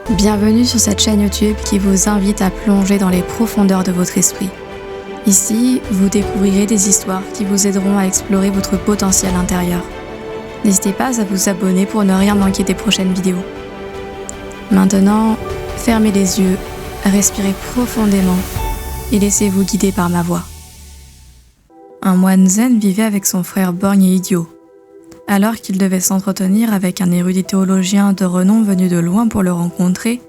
Bienvenue sur cette chaîne YouTube qui vous invite à plonger dans les profondeurs de votre esprit. Ici, vous découvrirez des histoires qui vous aideront à explorer votre potentiel intérieur. N'hésitez pas à vous abonner pour ne rien manquer des prochaines vidéos. Maintenant, fermez les yeux, respirez profondément et laissez-vous guider par ma voix. Un moine zen vivait avec son frère borgne et idiot. Alors qu'il devait s'entretenir avec un érudit théologien de renom venu de loin pour le rencontrer,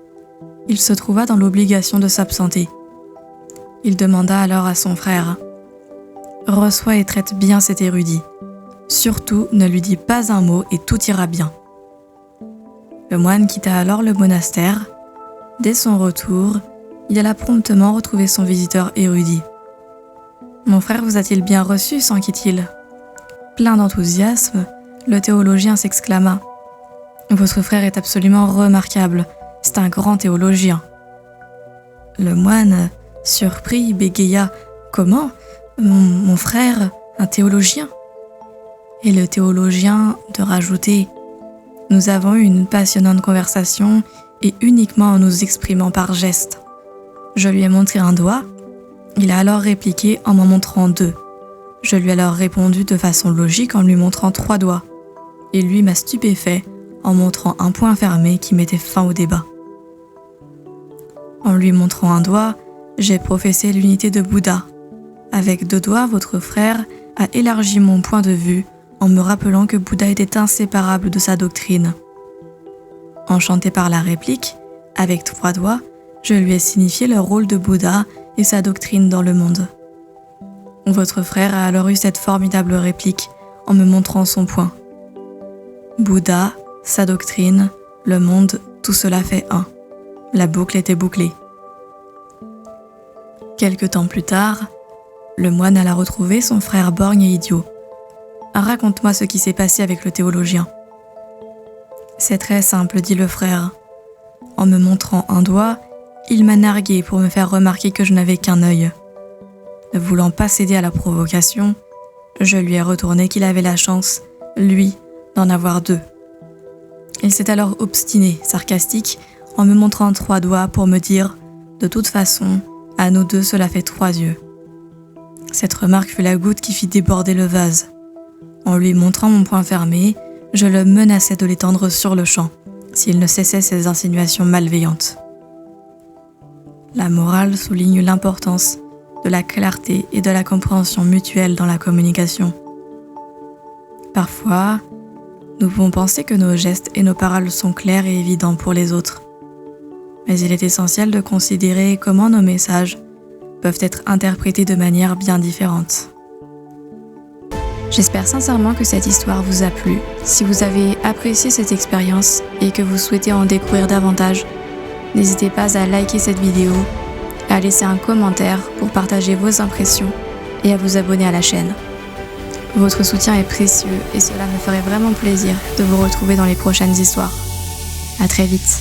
il se trouva dans l'obligation de s'absenter. Il demanda alors à son frère « Reçois et traite bien cet érudit. Surtout, ne lui dis pas un mot et tout ira bien. » Le moine quitta alors le monastère. Dès son retour, il alla promptement retrouver son visiteur érudit. « Mon frère vous a-t-il bien reçu ?» s'enquit-il. Plein d'enthousiasme, le théologien s'exclama « Votre frère est absolument remarquable, c'est un grand théologien. » Le moine, surpris, bégaya « Comment ? Mon frère, un théologien ?» Et le théologien de rajouter « Nous avons eu une passionnante conversation et uniquement en nous exprimant par gestes. Je lui ai montré un doigt, il a alors répliqué en m'en montrant deux. Je lui ai alors répondu de façon logique en lui montrant 3 doigts. Et lui m'a stupéfait en montrant un poing fermé qui mettait fin au débat. En lui montrant un doigt, j'ai professé l'unité de Bouddha. Avec 2 doigts, votre frère a élargi mon point de vue en me rappelant que Bouddha était inséparable de sa doctrine. Enchanté par la réplique, avec 3 doigts, je lui ai signifié le rôle de Bouddha et sa doctrine dans le monde. Votre frère a alors eu cette formidable réplique en me montrant son poing. Bouddha, sa doctrine, le monde, tout cela fait un. La boucle était bouclée. Quelque temps plus tard, le moine alla retrouver son frère borgne et idiot. « Raconte-moi ce qui s'est passé avec le théologien. »« C'est très simple, dit le frère. En me montrant un doigt, il m'a nargué pour me faire remarquer que je n'avais qu'un œil. Ne voulant pas céder à la provocation, je lui ai retourné qu'il avait la chance, lui, d'en avoir 2. Il s'est alors obstiné, sarcastique, en me montrant 3 doigts pour me dire « De toute façon, à nous 2 cela fait 3 yeux. » Cette remarque fut la goutte qui fit déborder le vase. En lui montrant mon poing fermé, je le menaçais de l'étendre sur le champ, s'il ne cessait ses insinuations malveillantes. La morale souligne l'importance de la clarté et de la compréhension mutuelle dans la communication. Parfois, nous pouvons penser que nos gestes et nos paroles sont clairs et évidents pour les autres. Mais il est essentiel de considérer comment nos messages peuvent être interprétés de manière bien différente. J'espère sincèrement que cette histoire vous a plu. Si vous avez apprécié cette expérience et que vous souhaitez en découvrir davantage, n'hésitez pas à liker cette vidéo, à laisser un commentaire pour partager vos impressions et à vous abonner à la chaîne. Votre soutien est précieux et cela me ferait vraiment plaisir de vous retrouver dans les prochaines histoires. À très vite.